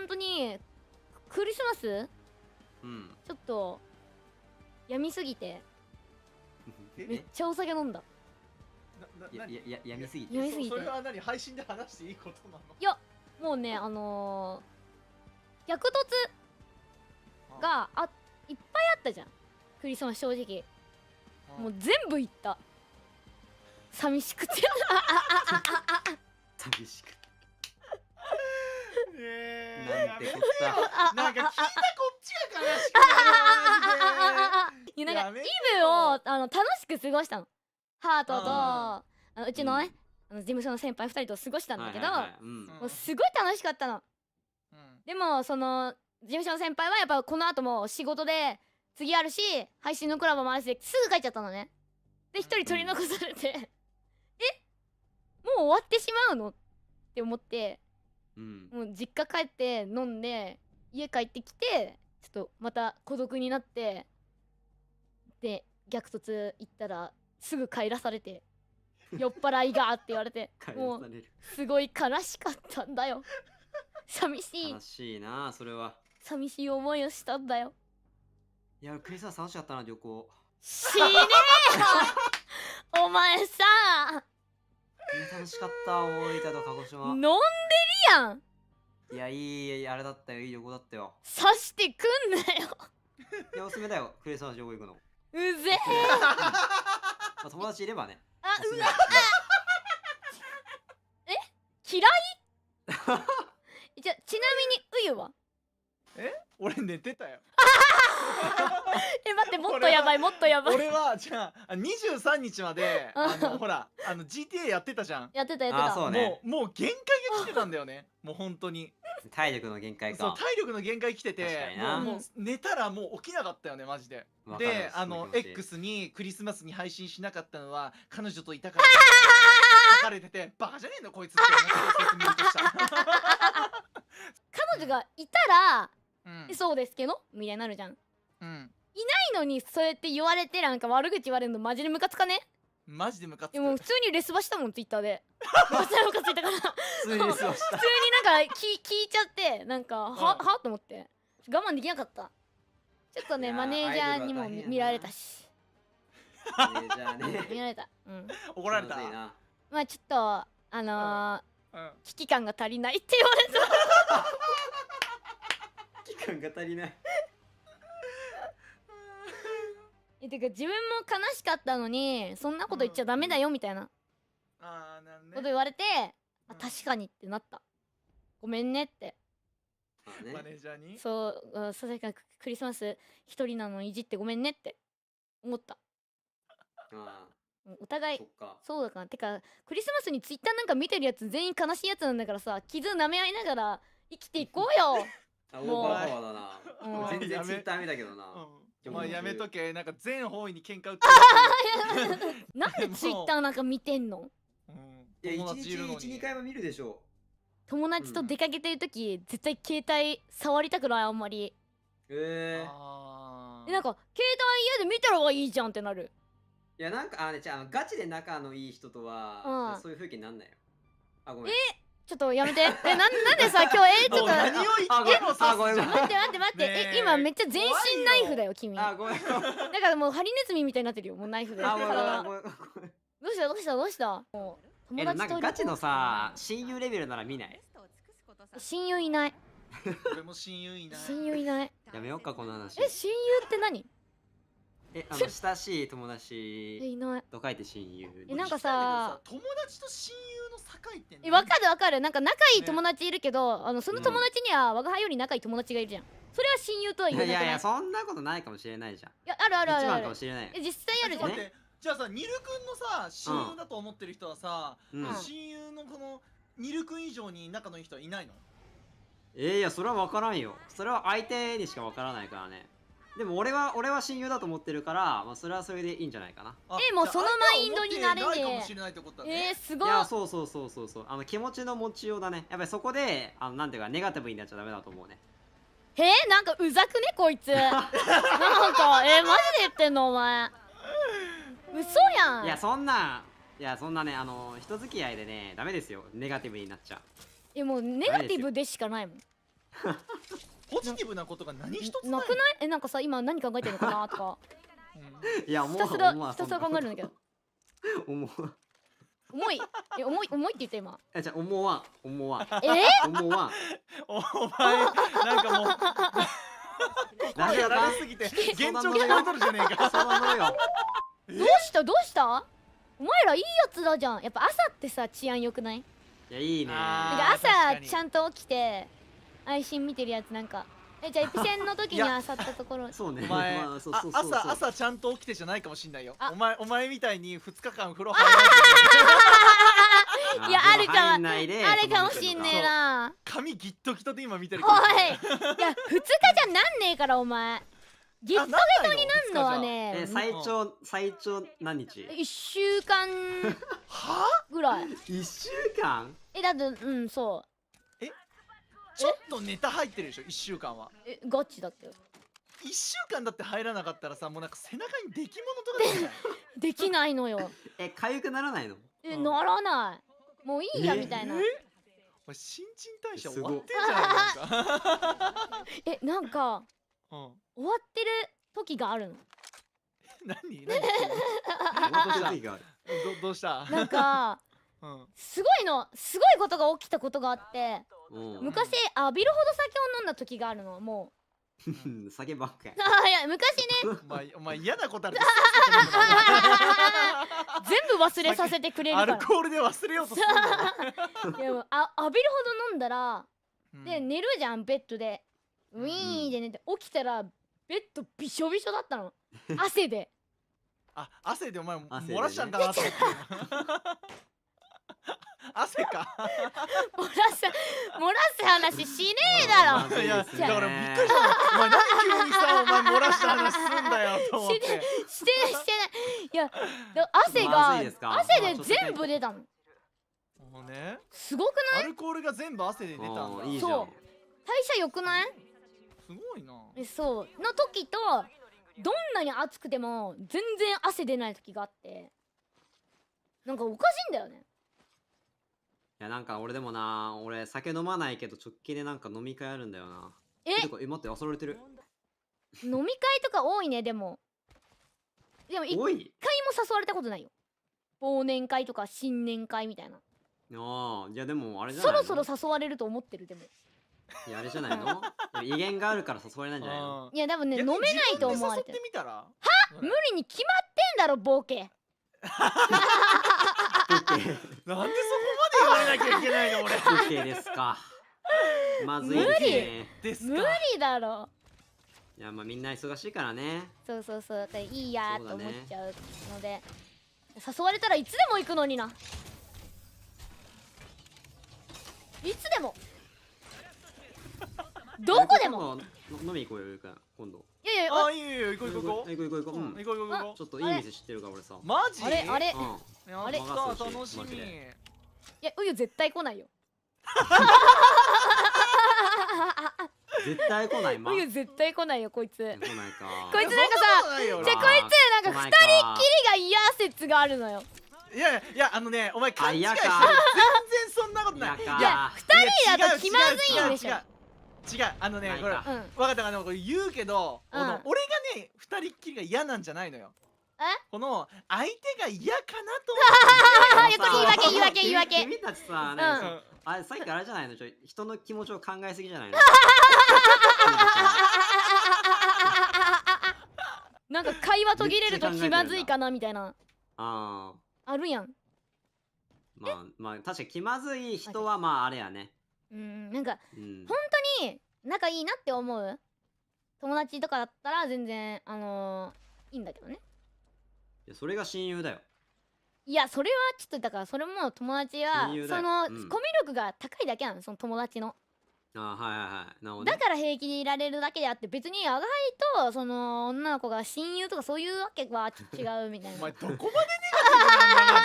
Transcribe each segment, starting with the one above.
本当にクリスマスちょっとやみすぎてめっちゃお酒飲んだ。やみすぎて。やみすぎて。それは何、配信で話していいことなの？いやもうね逆突がいっぱいあったじゃんクリスマス。正直もう全部行った。寂しくて寂しくて。なんてこったなんか聞いたこっちが悲しくなる。いやなんかイブを楽しく過ごしたの。ハートとうちのね事務所の先輩2人と過ごしたんだけど、もうすごい楽しかったの。でもその事務所の先輩はやっぱこの後も仕事で次あるし配信のコラボもあるしすぐ帰っちゃったのね。で1人取り残されてえもう終わってしまうのって思って、もう実家帰って飲んで家帰ってきてちょっとまた孤独になってで逆突行ったらすぐ帰らされて酔っ払いがって言われてもうすごい悲しかったんだよ。寂しい。悲しいなそれは。寂しい思いをしたんだよ。いやクリスマス楽しかったな旅行。死ねえよお前さ楽しかった大分と鹿児島。飲んでるやん。いやいいあれだったよ、いい旅行だったよ。刺してくんなよ。いやおすすめだよクリスマス旅行行くの。うぜえ友達いればね。うわ嫌いじゃちなみにうゆは俺寝てたよ。待ってもっとやばいもっとやばい。俺はじゃあ23日までほらGTA やってたじゃん。やってた。そうね。もう限界が来てたんだよね。もう本当に体力の限界か。そう体力の限界来ててもう寝たらもう起きなかったよねマジで。でX にクリスマスに配信しなかったのは彼女といたから書かれててバカじゃねえのこいつって説明とした。彼女がいたらそうですけどみたいになるじゃん。いないのにそうやって言われてなんか悪口言われるのマジでムカつかね。マジでムカつく。もう普通にレスバしたもんツイッターで。ムカついたから普通にレスバした。普通になんか聞いちゃってなんかはと思って我慢できなかった。ちょっとねマネージャーにも見られたし。マネージャーね。見られた。怒られた。まあちょっと危機感が足りないって言われた。危機感が足りない。てか自分も悲しかったのにそんなこと言っちゃダメだよみたいなこと言われて確かにってなった。ごめんねって。マネージャーにそうささやかクリスマス一人なのいじってごめんねって思った。お互いそうだから。てかクリスマスにツイッターなんか見てるやつ全員悲しいやつなんだからさ傷舐め合いながら生きていこうよ。もうオーバーパワーだな。全然ツイッター見たけどな。まあやめとけ。なんか全方位に喧嘩売ってる。なんでツイッターなんか見てんの？いや1日1、2回は見るでしょ。友達と出かけてる時絶対携帯触りたくないあんまり。なんか携帯家で見た方がいいじゃんってなる。いやなんかじゃあガチで仲のいい人とはそういう風景になんないよ。あごめん。ちょっとやめて。なんでさ今日ちょっと何を言ってもさ待って今めっちゃ全身ナイフだよ君。だからもうハリネズミみたいになってるよもうナイフで。どうした？もう友達となんかガチのさ親友レベルなら見ない？親友いない。俺も親友いない。親友いない。やめよっかこの話。親友って何？親しい友達と書いて親友。なんかさ友達と親友の境ってわかるなんか仲いい友達いるけどその友達には我が輩より仲いい友達がいるじゃん。それは親友とは言えなくない？いやそんなことないかもしれないじゃん。いやある一番かもしれない。実際あるじゃん。じゃあさニルくんのさ親友だと思ってる人はさ親友のこのニルくん以上に仲のいい人はいないの？いやそれは分からんよ。それは相手にしか分からないからね。でも俺は親友だと思ってるから、まあそれはそれでいいんじゃないかな。もうそのマインドになれねえ。すごい。いやそう気持ちの持ちようだね。やっぱりそこでなんていうかネガティブになっちゃダメだと思うね。なんかうざくねこいつ。なんかマジで言ってんのお前。嘘やん。いやそんなね人付き合いでねダメですよネガティブになっちゃう。もうネガティブでしかないもん。ポジティブなことが何一つなくない？なんかさ今何考えてるのかなとかいや、ひたすらひたすら考えるんだけど。思う。重い重いって言って今。じゃ思わん。思わん。お前なんかもう心やられすぎて幻聴聞こえとるじゃねえか。そうなのよ。どうしたお前らいいやつだじゃん。やっぱ朝ってさ治安良くない？いや、いいね。なんか朝ちゃんと起きて配信見てるやつなんかじゃあエピセンの時にあさったところそうね。お前朝ちゃんと起きてじゃないかもしんないよ。お前みたいに2日間風呂入いやあるかもしんねえな。髪ギットギトで今見てるおいいや2日じゃなんねえからお前。ギットギトになんのはね最長何日？1週間ぐらい。1週間だってそうちょっとネタ入ってるでしょ1週間は。ガチだってよ。1週間だって入らなかったらさもうなんか背中に出来物とかじゃないできないのよ。痒くならないの？ならない。もういいやみたいな。お前新陳代謝終わってんじゃないなんか終わってる時があるの。何どうした？なんかすごいことが起きたことがあって、昔浴びるほど酒を飲んだ時があるの。もう酒ばっかり。いや昔ねお前嫌なことある。全部忘れさせてくれるから。アルコールで忘れようとするんだよ。でも浴びるほど飲んだらで寝るじゃんベッドでウィーンで寝て起きたらベッドびしょびしょだったの。汗で。汗でお前漏らしたんかなと思って。汗か。漏らす話しねえだろ。いやだからびっくりしたの。お前何急にさお前漏らした話すんだよと思って。してない。いや汗で全部出たの。もうね。すごくない？アルコールが全部汗で出たんだ。そう代謝良くない？すごいな。そうの時とどんなに暑くても全然汗出ない時があってなんかおかしいんだよね。いやなんか俺酒飲まないけど直近でなんか飲み会あるんだよな。待って忘れてる。飲み会とか多いね。でも一回も誘われたことないよ。忘年会とか新年会みたいな。いやでもあれじゃないの？そろそろ誘われると思ってる。でもいやあれじゃないの？威厳があるから誘われないんじゃないの？いや多分ね飲めないと思われてる。無理に決まってんだろボケ。なんでそこまで言われなきゃいけないの俺。ボケですか。まずいですね。無理だろ。いやみんな忙しいからね。そうだからいいやと思っちゃうので誘われたらいつでも行くのにな。いつでもどこでも飲み行こうよ今度。いや行こう。ちょっといい店知ってるから俺さ。マジ？あれ楽しみ。いやうゆ絶対来ないよ。絶対来ない。うゆ絶対来ないよこいつ。来ないか。こいつなんかさじゃあこいつなんか2人っきりが嫌説があるのよ。いやお前勘違いしてる。全然そんなことない。いや2人だと気まずいんでしょ。違うこれ分かったこれ言うけど俺がね2人っきりが嫌なんじゃないのよ。この相手が嫌かなと思って。言い訳。君たちささっきあれじゃないの？人の気持ちを考えすぎじゃないの？なんか会話途切れると気まずいかなみたいな。あるやん。まあ確かに気まずい人はあれやね。なんか本当に仲いいなって思う友達とかだったら全然いいんだけどね。いやそれが親友だよ。いやそれはちょっとだからそれも友達はそのコミュ力が高いだけなのその友達の。なるほど。だから平気でいられるだけであって別にアガイとその女の子が親友とかそういうわけはちょっと違うみたいな。お前どこまでネガティブ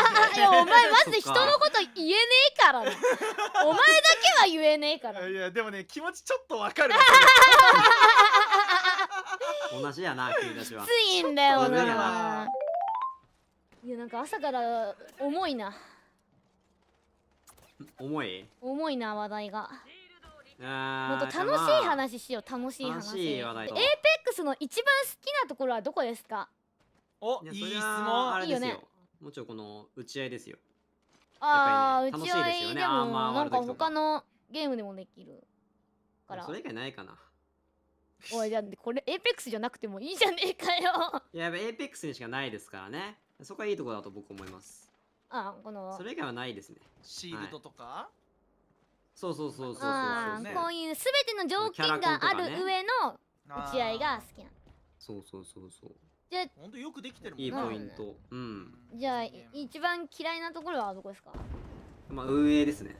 なんだ。いやお前マジで人のこと言えねえからね。お前だけは言えねえから。いやでもね気持ちちょっとわかる。同じやな君たちは。きついんだよな。いやなんか朝から重いな。重い話題が。もっと楽しい話しよう、楽しい話。楽しい話題と。エーペックスの一番好きなところはどこですか？お、いい質問。あれですよ。もちろんこの打ち合いですよ。打ち合いでもなんか他のゲームでもできるから。それ以外ないかな。おい、じゃあこれエーペックスじゃなくてもいいじゃねえかよ。いや、やっぱエーペックスにしかないですからね。そこはいいところだと僕思います。それ以外はないですね。シールドとか。そう。こういう全ての条件がある上の打ち合いが好きなの。そう。じゃあほんとよくできてるもんね。いいポイント。じゃあ一番嫌いなところはどこですか？まあ運営ですね。